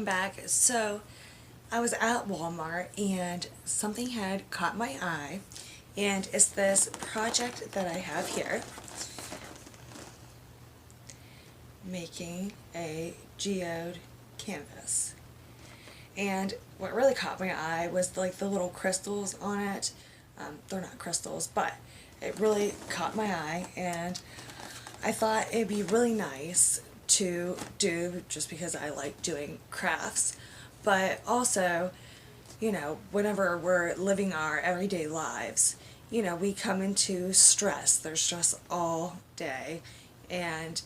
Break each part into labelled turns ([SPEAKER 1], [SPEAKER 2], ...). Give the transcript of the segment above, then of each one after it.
[SPEAKER 1] welcome back. So I was at Walmart and something had caught my eye, and it's this project that I have here, making a geode canvas. And what really caught my eye was like the little crystals on it. They're not crystals, but it really caught my eye, and I thought it'd be really nice to do just because I like doing crafts, but also, whenever we're living our everyday lives, we come into stress. There's stress all day, and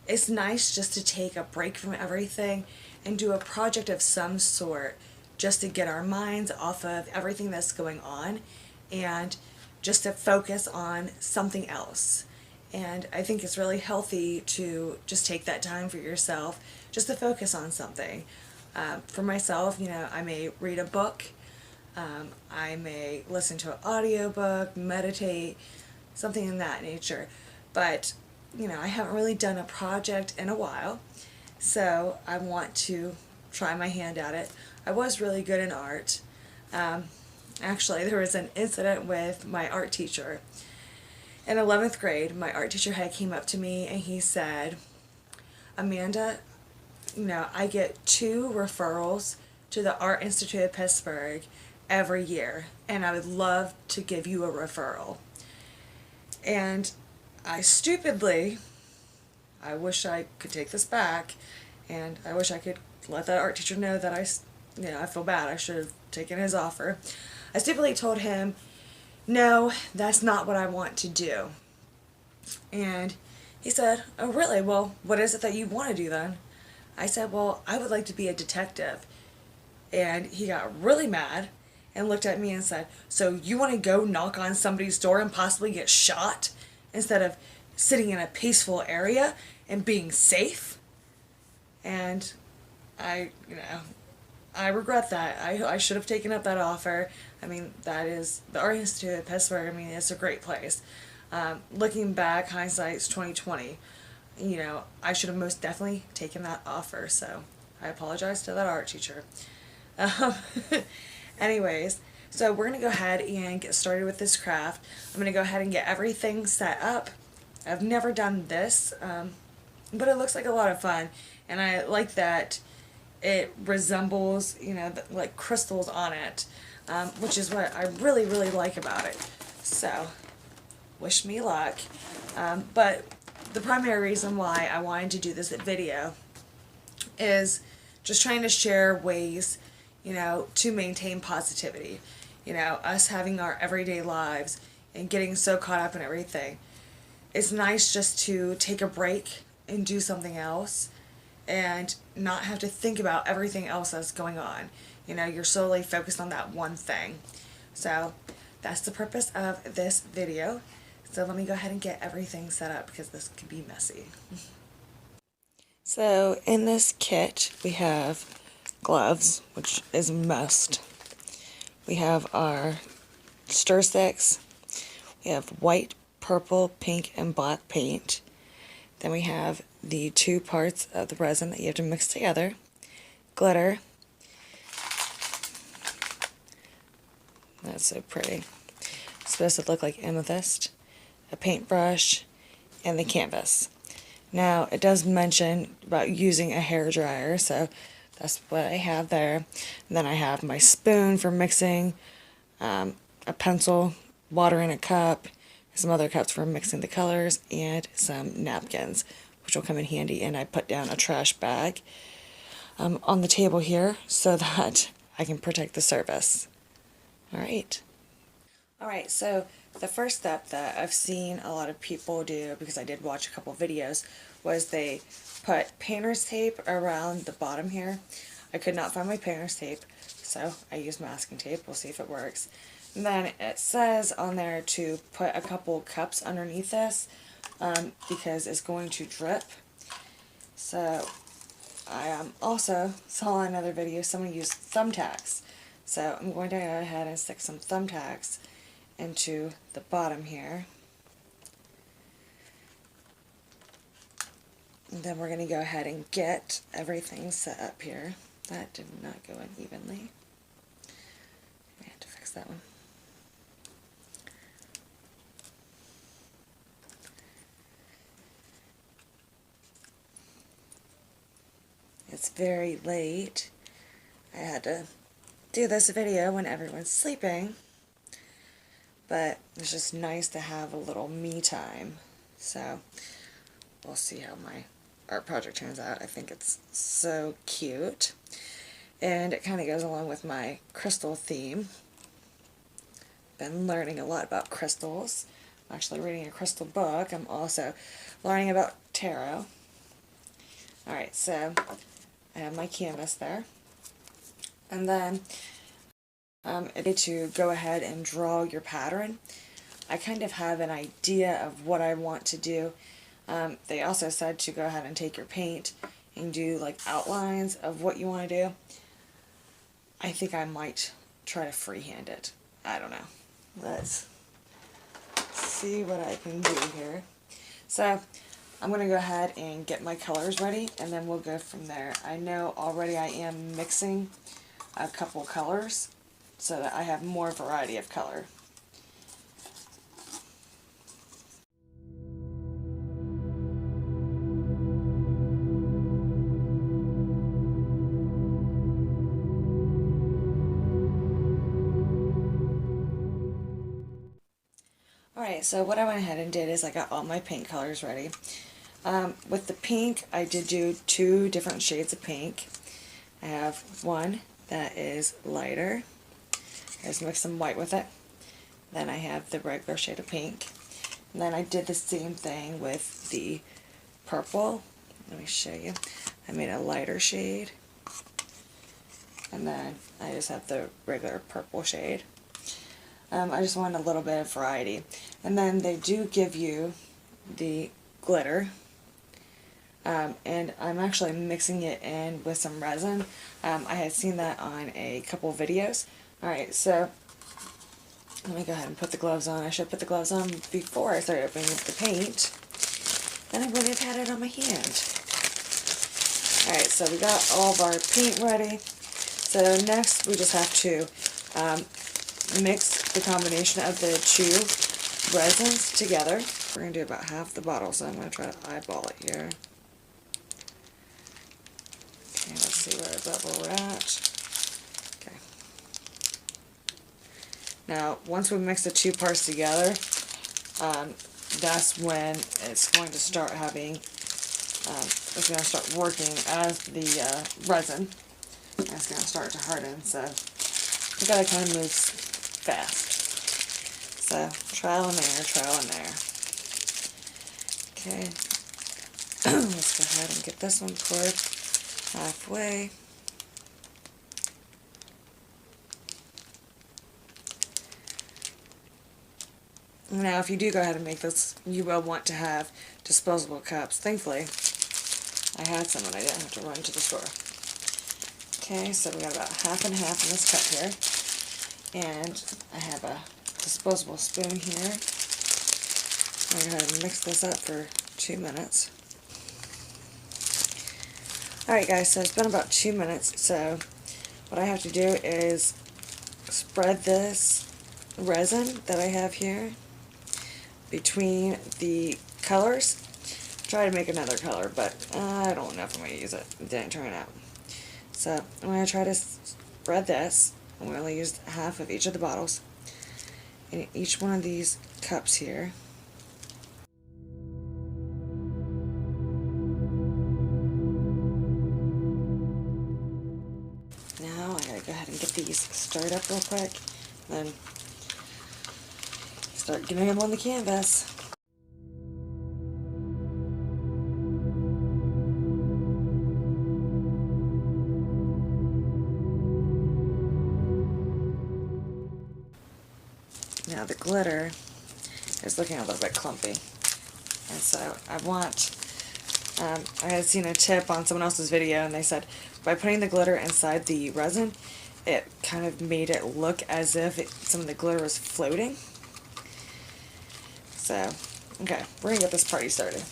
[SPEAKER 1] it's nice just to take a break from everything and do a project of some sort just to get our minds off of everything that's going on and just to focus on something else. And I think it's really healthy to just take that time for yourself just to focus on something. For myself, I may read a book, I may listen to an audiobook, meditate, something in that nature. But, I haven't really done a project in a while, so I want to try my hand at it. I was really good in art. Actually, there was an incident with my art teacher. In 11th grade, my art teacher came up to me and he said, "Amanda, I get 2 referrals to the Art Institute of Pittsburgh every year, and I would love to give you a referral." And I stupidly, I wish I could take this back, and I wish I could let that art teacher know that I feel bad. I should have taken his offer. I stupidly told him, "No, that's not what I want to do." And he said, "Oh, really? Well, what is it that you want to do then?" I said, "Well, I would like to be a detective." And he got really mad and looked at me and said, "So you want to go knock on somebody's door and possibly get shot instead of sitting in a peaceful area and being safe?" And I regret that. I should have taken up that offer. I mean, that is the Art Institute of Pittsburgh. I mean, it's a great place. Looking back, hindsight's 2020. I should have most definitely taken that offer. So I apologize to that art teacher. Um, Anyways, so we're gonna go ahead and get started with this craft. I'm gonna go ahead and get everything set up. I've never done this, but it looks like a lot of fun, and I like that it resembles, like crystals on it, which is what I really, really like about it. So, wish me luck. But the primary reason why I wanted to do this video is just trying to share ways, to maintain positivity. Us having our everyday lives and getting so caught up in everything. It's nice just to take a break and do something else and not have to think about everything else that's going on. You're solely focused on that one thing. So that's the purpose of this video. So let me go ahead and get everything set up because this can be messy. So in this kit we have gloves, which is a must. We have our stir sticks. We have white, purple, pink, and black paint. Then we have the 2 parts of the resin that you have to mix together. Glitter. That's so pretty. It's supposed to look like amethyst. A paintbrush, and the canvas. Now, it does mention about using a hair dryer, so that's what I have there. And then I have my spoon for mixing, a pencil, water in a cup, some other cups for mixing the colors, and some napkins, which will come in handy. And I put down a trash bag on the table here so that I can protect the surface. Alright, so the first step that I've seen a lot of people do, because I did watch a couple videos, was they put painter's tape around the bottom here. I could not find my painter's tape, so I used masking tape. We'll see if it works. And then it says on there to put a couple cups underneath this because it's going to drip. So I also saw another video someone used thumbtacks. So I'm going to go ahead and stick some thumbtacks into the bottom here. And then we're going to go ahead and get everything set up here. That did not go in evenly. I had to fix that one. It's very late. I had to do this video when everyone's sleeping, but it's just nice to have a little me time. So we'll see how my art project turns out. I think it's so cute, and it kind of goes along with my crystal theme. Been learning a lot about crystals. I'm actually reading a crystal book. I'm also learning about tarot. Alright, so I have my canvas there, and then I need to go ahead and draw your pattern. I kind of have an idea of what I want to do. They also said to go ahead and take your paint and do like outlines of what you want to do. I think I might try to freehand it. I don't know. Let's see what I can do here. So I'm going to go ahead and get my colors ready, and then we'll go from there. I know already I am mixing a couple colors so that I have more variety of color. Alright, so what I went ahead and did is I got all my paint colors ready. With the pink, I did do 2 different shades of pink. I have one that is lighter. I just mixed some white with it. Then I have the regular shade of pink. And then I did the same thing with the purple. Let me show you. I made a lighter shade. And then I just have the regular purple shade. I just wanted a little bit of variety. And then they do give you the glitter. And I'm actually mixing it in with some resin. I had seen that on a couple videos. Alright, so let me go ahead and put the gloves on. I should put the gloves on before I started opening up the paint. Then I wouldn't have had it on my hand. Alright, so we got all of our paint ready. So next we just have to mix the combination of the 2 resins together. We're going to do about half the bottle, so I'm going to try to eyeball it here. Okay, let's see where we're at. Okay. Now, once we mix the 2 parts together, that's when it's going to start having, it's going to start working as the resin. And it's going to start to harden, so you got to kind of move fast. So, trial and error, trial and error. Okay, let's go ahead and get this one poured halfway. Now, if you do go ahead and make this, you will want to have disposable cups. Thankfully, I had some and I didn't have to run to the store. Okay, so we got about half and half in this cup here. And I have a disposable spoon here. I'm going to go ahead and mix this up for 2 minutes. Alright guys, so it's been about 2 minutes, so what I have to do is spread this resin that I have here between the colors. Try to make another color, but I don't know if I'm going to use it. It didn't turn out. So I'm going to try to spread this. I'm going to use half of each of the bottles in each one of these cups here. Now I gotta go ahead and get these stirred up real quick, then start getting them on the canvas. Now the glitter is looking a little bit clumpy, and so I want, I had seen a tip on someone else's video and they said by putting the glitter inside the resin, it kind of made it look as if some of the glitter was floating. So, okay, we're going to get this party started.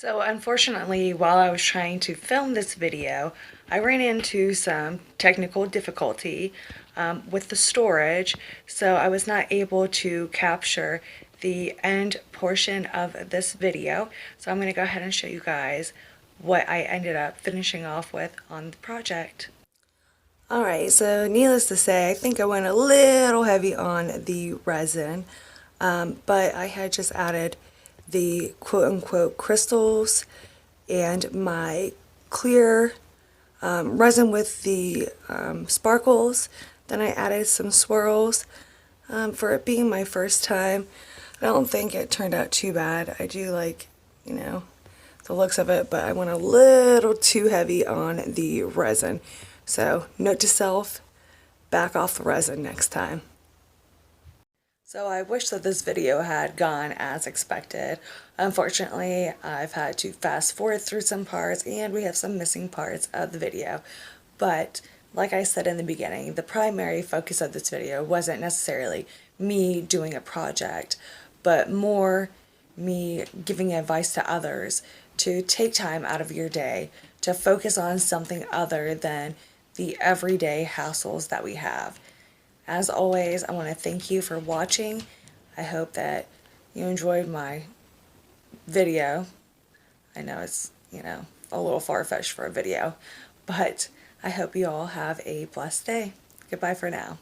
[SPEAKER 1] So unfortunately, while I was trying to film this video, I ran into some technical difficulty with the storage, so I was not able to capture the end portion of this video. So I'm going to go ahead and show you guys what I ended up finishing off with on the project. Alright, so needless to say, I think I went a little heavy on the resin, but I had just added the quote-unquote crystals and my clear resin with the sparkles. Then I added some swirls. For it being my first time, I don't think it turned out too bad. I do like, the looks of it, but I went a little too heavy on the resin. So note to self, back off the resin next time. So I wish that this video had gone as expected. Unfortunately, I've had to fast forward through some parts and we have some missing parts of the video. But like I said in the beginning, the primary focus of this video wasn't necessarily me doing a project, but more me giving advice to others to take time out of your day to focus on something other than the everyday hassles that we have. As always, I want to thank you for watching. I hope that you enjoyed my video. I know it's, a little far-fetched for a video, but I hope you all have a blessed day. Goodbye for now.